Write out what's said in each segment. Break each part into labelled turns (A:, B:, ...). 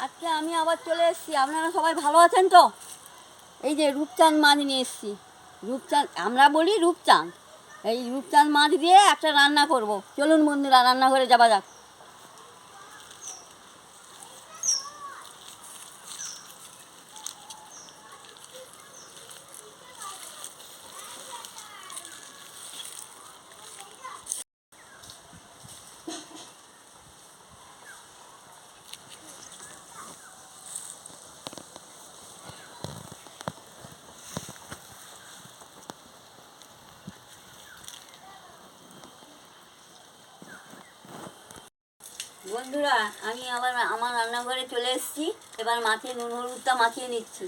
A: আজকে আমি আবার চলে এসেছি। আপনারা সবাই ভালো আছেন তো? এই যে রূপচাঁদ মাছ নিয়ে এসেছি। রূপচাঁদ, আমরা বলি রূপচাঁদ। এই রূপচাঁদ মাছ দিয়ে একটা রান্না করব। চলুন বন্ধুরা, রান্নাঘরে যাওয়া যাক। বন্ধুরা, আমি আবার আমার রান্নাঘরে চলে এসেছি। এবার মাছে নুন হলুদটা মাখিয়ে নিচ্ছি।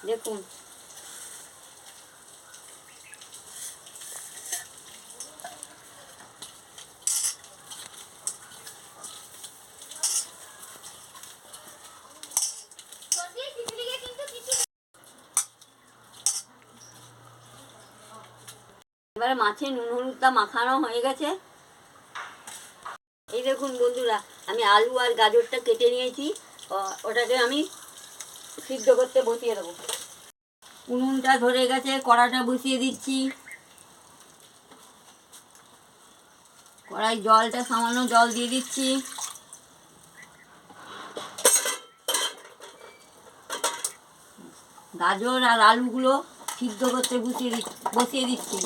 A: দেখুন, এবারে মাছে নুন হলুদটা মাখানো হয়ে গেছে। এই দেখুন বন্ধুরা, আমি আলু আর গাজরটা কেটে নিয়েছি। ওটাকে আমি সিদ্ধ করতে বসিয়ে দেবো। উনুনটা ধরে গেছে, কড়াটা বসিয়ে দিচ্ছি। কড়াই জলটা সামান্য জল দিয়ে দিচ্ছি। গাজর আর আলুগুলো সিদ্ধ করতে বসিয়ে দিচ্ছি।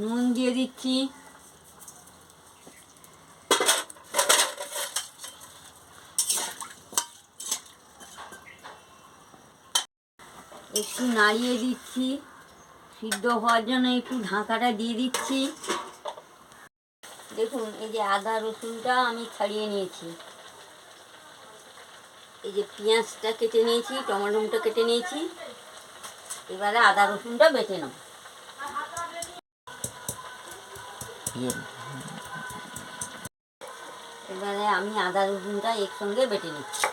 A: নুন দিয়ে দিচ্ছি। একটু নাড়িয়ে দিচ্ছি। সিদ্ধ হওয়ার জন্য একটু ঢাকাটা দিয়ে দিচ্ছি। দেখুন, এই যে আদা রসুনটা আমি ছাড়িয়ে নিয়েছি। এই যে পেঁয়াজটা কেটে নিয়েছি, টমেটোটা কেটে নিয়েছি। এবারে আদা রসুনটা বেটে নেব। এবারে আমি আদা রসুনটা একসঙ্গে বেটে নিচ্ছি।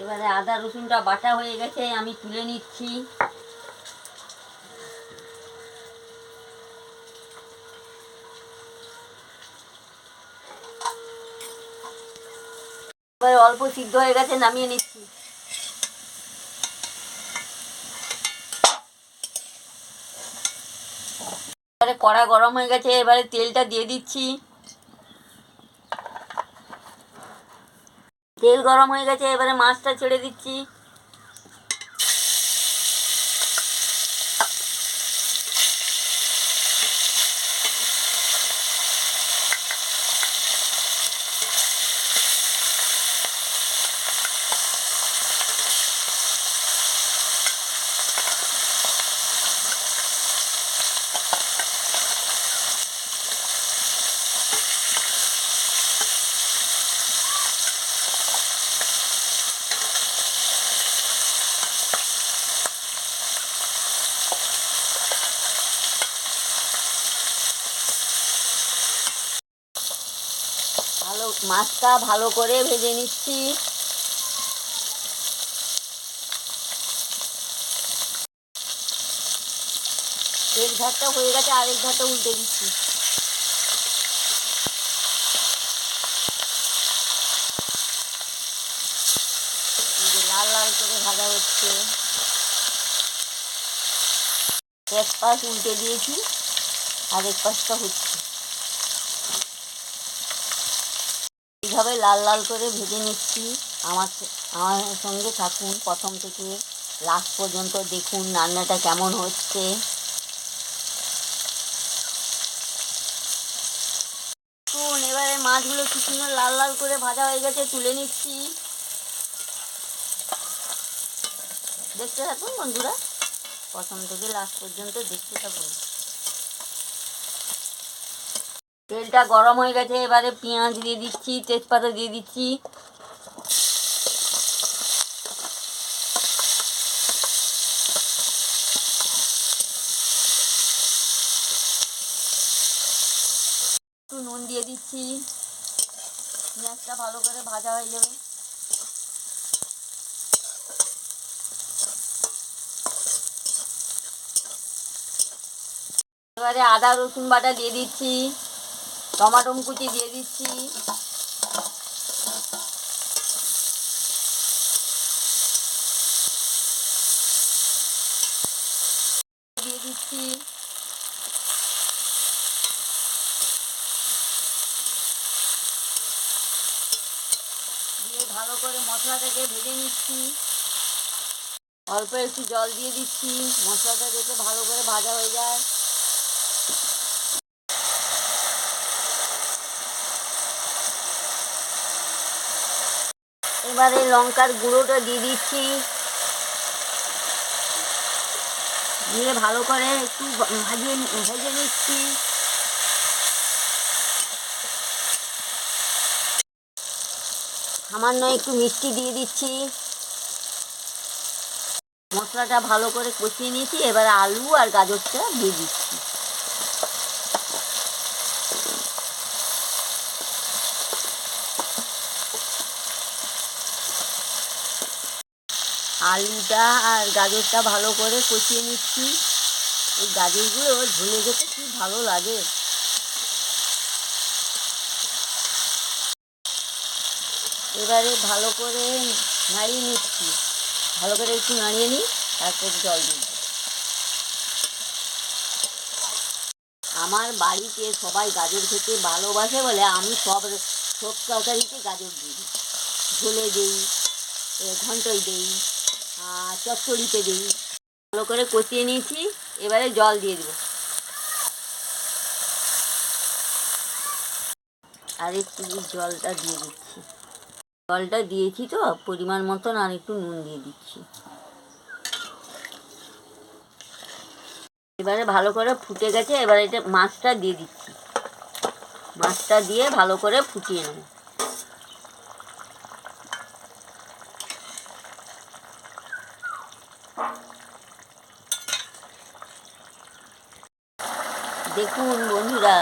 A: এবারে আদা রসুনটা বাটা হয়ে গেছে, আমি তুলে নিচ্ছি। এবারে অল্প সিদ্ধ হয়ে গেছে, নামিয়ে নিচ্ছি। এবারে কড়া গরম হয়ে গেছে, এবারে তেলটা দিয়ে দিচ্ছি। তেল গরম হয়ে গেছে, এবারে মাছটা ছেড়ে দিচ্ছি। মাছটা ভালো করে ভেজে নিচ্ছি। এক ধারটা হয়ে গেছে, আরেক ধারটা উল্টে দিচ্ছি। লাল লাল করে ভাজা হচ্ছে। এক পাশ উল্টে দিয়েছি, আর এক পাশটা হচ্ছে। এইভাবে লাল লাল করে ভেজে নিচ্ছি। আমার সঙ্গে থাকুন, প্রথম থেকে লাস্ট পর্যন্ত দেখুন রান্নাটা কেমন হচ্ছে। এবারে মাছগুলো কি সুন্দর লাল লাল করে ভাজা হয়ে গেছে, তুলে নিচ্ছি। দেখতে থাকুন বন্ধুরা, প্রথম থেকে লাস্ট পর্যন্ত দেখতে থাকুন। তেলটা গরম হয়ে গেছে, এবারে পেঁয়াজ দিয়ে দিচ্ছি, তেজপাতা দিয়ে দিচ্ছি। একটু নুন দিয়ে দিচ্ছি, পেঁয়াজটা ভালো করে ভাজা হয়ে যাবে। এবারে আদা রসুন বাটা দিয়ে দিচ্ছি, টমাটো কুচি দিয়ে দিচ্ছি, দিয়ে দিচ্ছি। দিয়ে ভালো করে মশলাটাকে ভেজে নিচ্ছি। অল্প একটু জল দিয়ে দিচ্ছি, মশলাটা যাতে ভালো করে ভাজা হয়ে যায়। এবারে লঙ্কার গুঁড়োটা দিয়ে দিচ্ছি, দিয়ে ভালো করে একটু ভেজে নিচ্ছি। সামান্য একটু মিষ্টি দিয়ে দিচ্ছি। মশলাটা ভালো করে কষিয়ে নিয়েছি, এবারে আলু আর গাজরটা দিয়ে দিচ্ছি। আলুটা আর গাজরটা ভালো করে কষিয়ে নিচ্ছি। এই গাজরগুলো ঝুলে যেতে কি ভালো লাগে। এবারে ভালো করে নাড়িয়ে নিচ্ছি, ভালো করে একটু নাড়িয়ে নিই, তারপর জল দিই। আমার বাড়িতে সবাই গাজর খেতে ভালোবাসে বলে আমি সব তরকারিতে গাজর দিই, ঝোলে দিই, ঘন্টই দিই, চচ্চড়িতে দিই। ভালো করে কষিয়ে নিয়েছি, এবারে জল দিয়ে দেবো। আর একটু জলটা দিয়ে দিচ্ছি। জলটা দিয়েছি তো পরিমাণ মতন, আর একটু নুন দিয়ে দিচ্ছি। এবারে ভালো করে ফুটে গেছে, এবারে এটা মাছটা দিয়ে দিচ্ছি। মাছটা দিয়ে ভালো করে ফুটিয়ে নেব। দেখুন বন্ধুরা,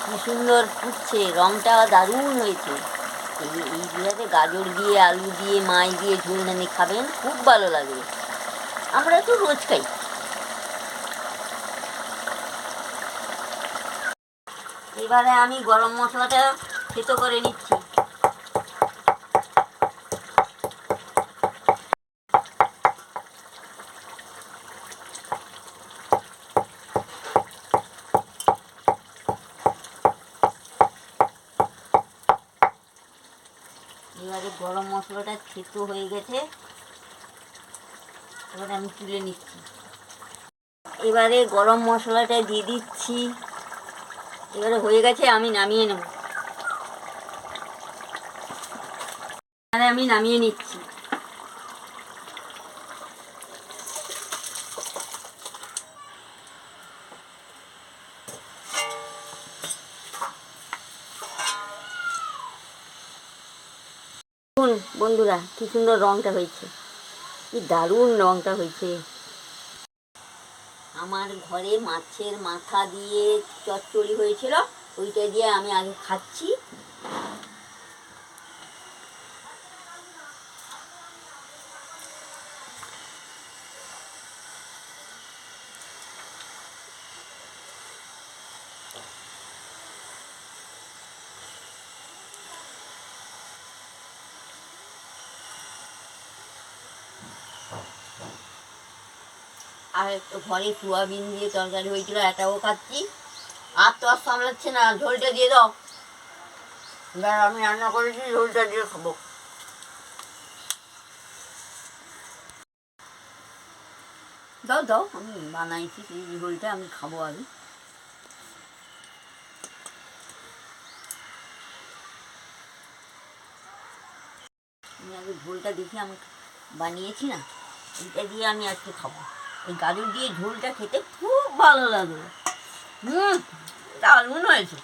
A: কি সুন্দর ফুটছে, রঙটা দারুণ হয়েছে। এইগুলোতে গাজর দিয়ে, আলু দিয়ে, মাছ দিয়ে ঝোল নানি খাবেন, খুব ভালো লাগবে। আমরা তো রোজ খাই। এবারে আমি গরম মশলাটা থেতো করে নিচ্ছি। এবারে গরম মশলাটা থেতো হয়ে গেছে, এবারে আমি তুলে নিচ্ছি। এবারে গরম মশলাটা দিয়ে দিচ্ছি। এবারে হয়ে গেছে, আমি নামিয়ে নেব। এবারে আমি নামিয়ে নিচ্ছি। দেখুন বন্ধুরা, কি সুন্দর রঙটা হয়েছে, কি দারুণ রঙটা হয়েছে। আমার ঘরে মাছের মাথা দিয়ে চচ্চড়ি হয়েছিল, ওইটা দিয়ে আমি আগে খাচ্ছি। আর একটু ঘরে সোয়াবিন দিয়ে তরকারি হয়েছিল, এটাও খাচ্ছি। আর তো আর সামলাচ্ছে না, ঝোলটা দিয়ে দাও। এবার আমি রান্না করেছি, ঝোলটা দিয়ে খাবো। দাও দাও, আমি বানাইছি সেই ঝোলটা আমি খাবো আগে। আমি আগে ঝোলটা দেখি, আমি বানিয়েছি না, এইটা দিয়ে আমি আজকে খাবো। এই গাজর দিয়ে ঝোলটা খেতে খুব ভালো লাগে। দারুণ হয়েছে,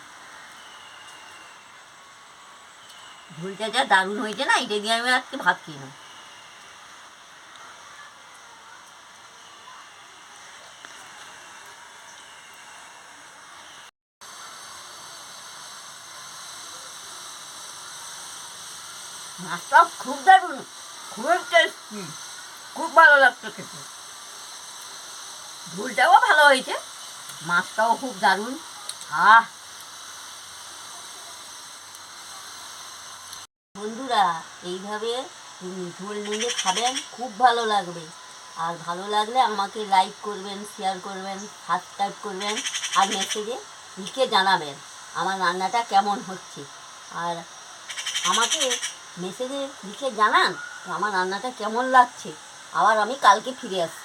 A: ঝোলটা যা দারুণ হয়েছে না, এটা দিয়ে আমি আজকে ভাত খেয়ে নেব। মাছটা খুব দারুণ, খুব টেস্টি, খুব ভালো লাগতো খেতে। ঝোলটাও ভালো হয়েছে, মাছটাও খুব দারুণ। আহ বন্ধুরা, এইভাবে ঝোল নিয়ে খাবেন, খুব ভালো লাগবে। আর ভালো লাগলে আমাকে লাইক করবেন, শেয়ার করবেন, সাবস্ক্রাইব করবেন, আর মেসেজে লিখে জানাবেন আমার রান্নাটা কেমন হচ্ছে। আর আমাকে মেসেজে লিখে জানান আমার রান্নাটা কেমন লাগছে। আবার আমি কালকে ফিরে আসছি।